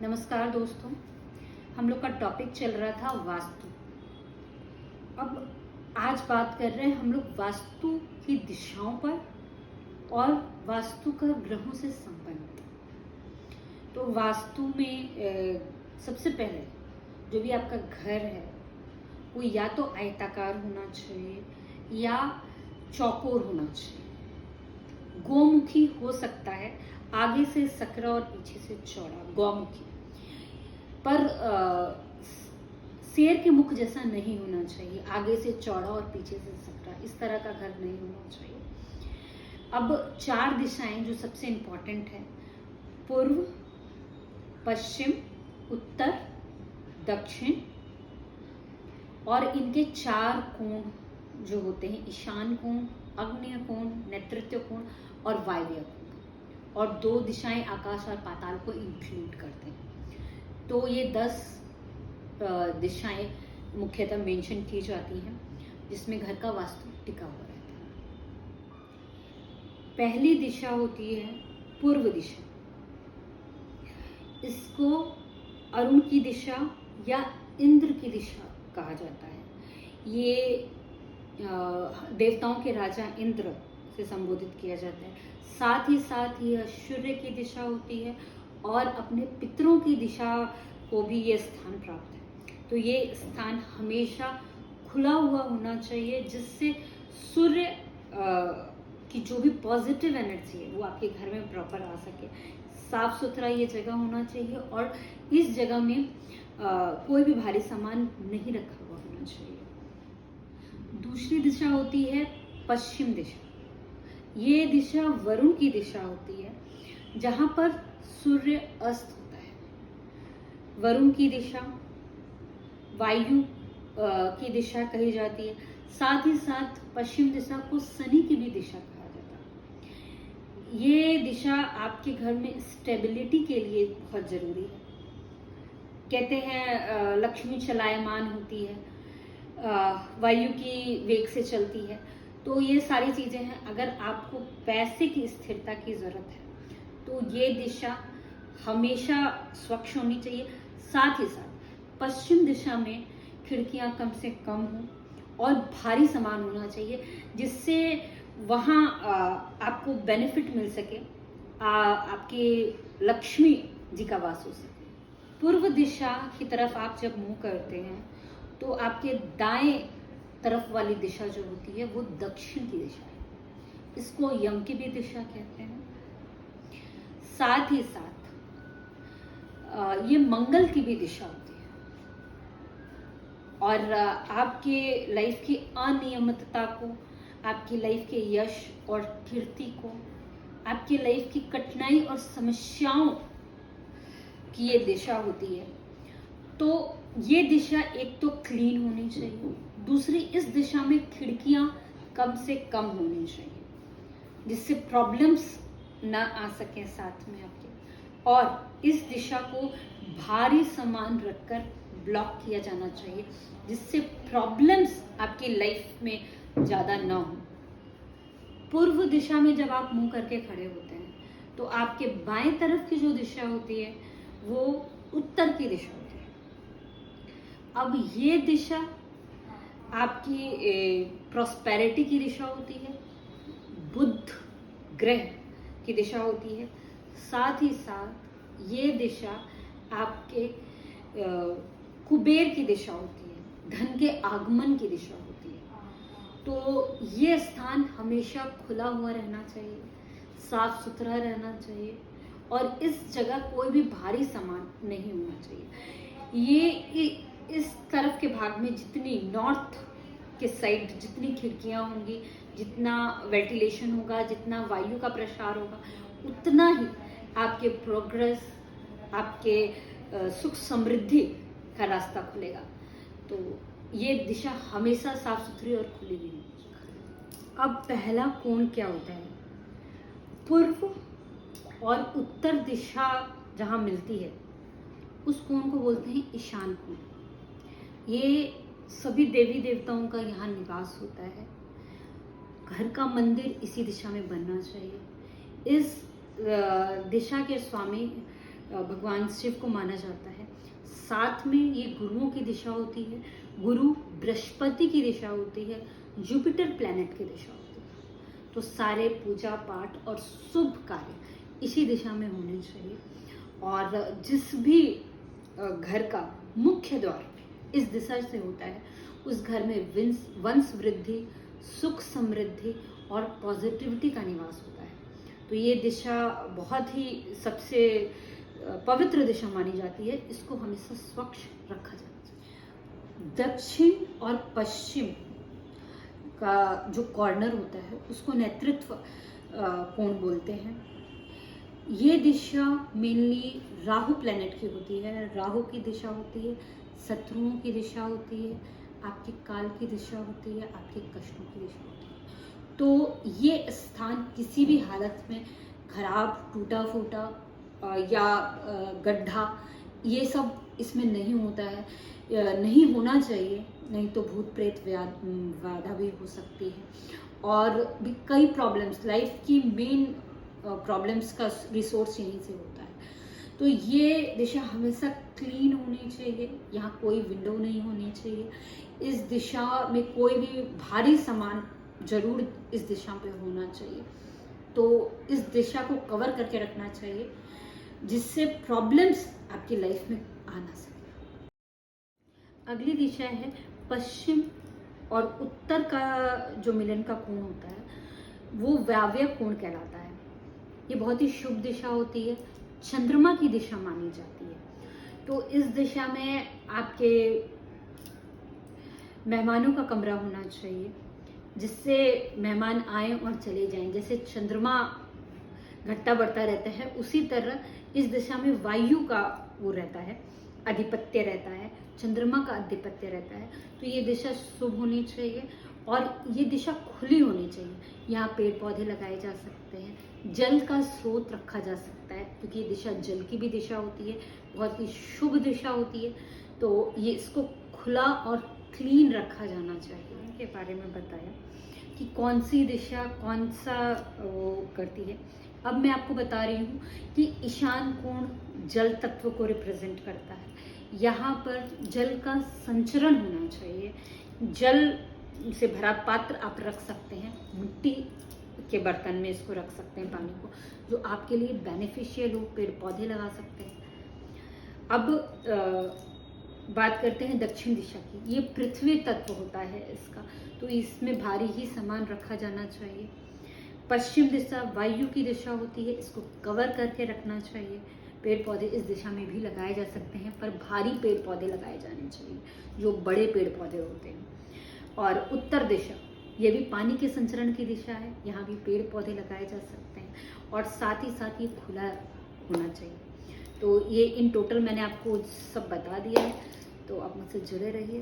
नमस्कार दोस्तों। हम लोग का टॉपिक चल रहा था वास्तु। अब आज बात कर रहे हैं हम लोग वास्तु की दिशाओं पर और वास्तु का ग्रहों से संबंध। तो वास्तु में सबसे पहले जो भी आपका घर है वो या तो आयताकार होना चाहिए या चौकोर होना चाहिए। गोमुखी हो सकता है, आगे से सकरा और पीछे से चौड़ा, गौमुखी। पर शेर के मुख जैसा नहीं होना चाहिए, आगे से चौड़ा और पीछे से सकरा, इस तरह का घर नहीं होना चाहिए। अब 4 दिशाएं जो सबसे इंपॉर्टेंट है, पूर्व, पश्चिम, उत्तर, दक्षिण, और इनके 4 कोण जो होते हैं, ईशान कोण, आग्नेय कोण, नेतृत्व कोण और वायव्य कोण, और 2 दिशाएं आकाश और पाताल को इंक्लूड करते हैं। तो ये 10 दिशाएं मुख्यतः मेंशन की जाती हैं जिसमें घर का वास्तु टिका हुआ रहता है। पहली दिशा होती है पूर्व दिशा। इसको अरुण की दिशा या इंद्र की दिशा कहा जाता है। ये देवताओं के राजा इंद्र से संबोधित किया जाता है। साथ ही साथ यह सूर्य की दिशा होती है और अपने पितरों की दिशा को भी ये स्थान प्राप्त है। तो ये स्थान हमेशा खुला हुआ होना चाहिए जिससे सूर्य की जो भी पॉजिटिव एनर्जी है वो आपके घर में प्रॉपर आ सके। साफ सुथरा ये जगह होना चाहिए और इस जगह में कोई भी भारी सामान नहीं रखा हुआ होना चाहिए। दूसरी दिशा होती है पश्चिम दिशा। ये दिशा वरुण की दिशा होती है जहां पर सूर्य अस्त होता है। वरुण की दिशा वायु की दिशा कही जाती है। साथ ही साथ पश्चिम दिशा को शनि की भी दिशा कहा जाता है। ये दिशा आपके घर में स्टेबिलिटी के लिए बहुत जरूरी है। कहते हैं लक्ष्मी चलायमान होती है, वायु की वेग से चलती है। तो ये सारी चीजें हैं। अगर आपको पैसे की स्थिरता की जरूरत है तो ये दिशा हमेशा स्वच्छ होनी चाहिए। साथ ही साथ पश्चिम दिशा में खिड़कियां कम से कम हो और भारी सामान होना चाहिए जिससे वहाँ आपको बेनिफिट मिल सके, आपके लक्ष्मी जी का वास हो सके। पूर्व दिशा की तरफ आप जब मुंह करते हैं तो आपके दाएं तरफ वाली दिशा जो होती है वो दक्षिण की दिशा है। इसको यम की भी दिशा कहते हैं। साथ ही साथ ये मंगल की भी दिशा होती है और आपके लाइफ की अनियमितता को, आपकी लाइफ के यश और कीर्ति को, आपकी लाइफ की कठिनाई और समस्याओं की ये दिशा होती है। तो ये दिशा एक तो क्लीन होनी चाहिए, दूसरी इस दिशा में खिड़कियां कम से कम होनी चाहिए जिससे प्रॉब्लम्स ना आ सके साथ में आपके। और इस दिशा को भारी सामान रखकर ब्लॉक किया जाना चाहिए जिससे प्रॉब्लम्स आपकी लाइफ में ज्यादा ना हो। पूर्व दिशा में जब आप मुंह करके खड़े होते हैं तो आपके बाएं तरफ की जो दिशा होती है वो उत्तर की दिशा होती है। अब ये दिशा आपकी प्रॉस्पेरिटी की दिशा होती है, बुध ग्रह की दिशा होती है। साथ ही साथ ये दिशा आपके कुबेर की दिशा होती है, धन के आगमन की दिशा होती है। तो ये स्थान हमेशा खुला हुआ रहना चाहिए, साफ सुथरा रहना चाहिए और इस जगह कोई भी भारी सामान नहीं होना चाहिए। ये इस तरफ के भाग में जितनी नॉर्थ के साइड जितनी खिड़कियां होंगी, जितना वेंटिलेशन होगा, जितना वायु का प्रसार होगा, उतना ही आपके प्रोग्रेस, आपके सुख समृद्धि का रास्ता खुलेगा। तो ये दिशा हमेशा साफ सुथरी और खुली हुई है। अब पहला कोण क्या होता है? पूर्व और उत्तर दिशा जहाँ मिलती है उस कोण को बोलते हैं ईशान कोण। ये सभी देवी देवताओं का यहाँ निवास होता है। घर का मंदिर इसी दिशा में बनना चाहिए। इस दिशा के स्वामी भगवान शिव को माना जाता है। साथ में ये गुरुओं की दिशा होती है, गुरु बृहस्पति की दिशा होती है, जुपिटर प्लैनेट की दिशा होती है। तो सारे पूजा पाठ और शुभ कार्य इसी दिशा में होने चाहिए। और जिस भी घर का मुख्य द्वार इस दिशा से होता है, उस घर में वंश वृद्धि, सुख समृद्धि और पॉजिटिविटी का निवास होता है। तो ये दिशा बहुत ही सबसे पवित्र दिशा मानी जाती है। इसको हमेशा स्वच्छ रखा जाना चाहिए। दक्षिण और पश्चिम का जो कॉर्नर होता है उसको नेतृत्व कोण बोलते हैं। ये दिशा मेनली राहु प्लैनेट की होती है। राहु की दिशा होती है, शत्रुओं की दिशा होती है, आपके काल की दिशा होती है, आपके कष्टों की दिशा होती है। तो ये स्थान किसी भी हालत में खराब, टूटा फूटा या गड्ढा, ये सब इसमें नहीं होता है, नहीं होना चाहिए, नहीं तो भूत प्रेत बाधा भी हो सकती है। और भी कई प्रॉब्लम्स, लाइफ की मेन प्रॉब्लम्स का रिसोर्स यहीं से होता है। तो ये दिशा हमेशा क्लीन होनी चाहिए, यहाँ कोई विंडो नहीं होनी चाहिए। इस दिशा में कोई भी भारी सामान जरूर इस दिशा पे होना चाहिए। तो इस दिशा को कवर करके रखना चाहिए, जिससे प्रॉब्लम्स आपकी लाइफ में आ ना सके। अगली दिशा है पश्चिम और उत्तर का जो मिलन का कोण होता है, वो वायव्य कोण कहलाता है। ये बहुत ही शुभ दिशा होती है, चंद्रमा की दिशा मानी जाती है। तो इस दिशा में आपके मेहमानों का कमरा होना चाहिए, जिससे मेहमान आए और चले जाएं। जैसे चंद्रमा घटता बढ़ता रहता है, उसी तरह इस दिशा में वायु का वो रहता है, आधिपत्य रहता है, चंद्रमा का आधिपत्य रहता है। तो ये दिशा शुभ होनी चाहिए और ये दिशा खुली होनी चाहिए। यहाँ पेड़ पौधे लगाए जा सकते हैं, जल का स्रोत रखा जा सकता है, क्योंकि ये दिशा जल की भी दिशा होती है, बहुत ही शुभ दिशा होती है। तो ये इसको खुला और क्लीन रखा जाना चाहिए। के बारे में बताया कि कौन सी दिशा कौन सा वो करती है। अब मैं आपको बता रही हूँ कि ईशान कोण जल तत्व को रिप्रेजेंट करता है। यहाँ पर जल का संचरण होना चाहिए। जल से भरा पात्र आप रख सकते हैं, मिट्टी के बर्तन में इसको रख सकते हैं पानी को, जो आपके लिए बेनिफिशियल हो। पेड़ पौधे लगा सकते हैं। अब बात करते हैं दक्षिण दिशा की। ये पृथ्वी तत्व होता है इसका, तो इसमें भारी ही सामान रखा जाना चाहिए। पश्चिम दिशा वायु की दिशा होती है, इसको कवर करके रखना चाहिए। पेड़ पौधे इस दिशा में भी लगाए जा सकते हैं, पर भारी पेड़ पौधे लगाए जाने चाहिए, जो बड़े पेड़ पौधे होते हैं। और उत्तर दिशा, ये भी पानी के संचरण की दिशा है, यहाँ भी पेड़ पौधे लगाए जा सकते हैं। और साथ ही साथ ये खुला होना चाहिए। तो ये इन टोटल मैंने आपको सब बता दिया है, तो आप मुझसे जुड़े रहिए।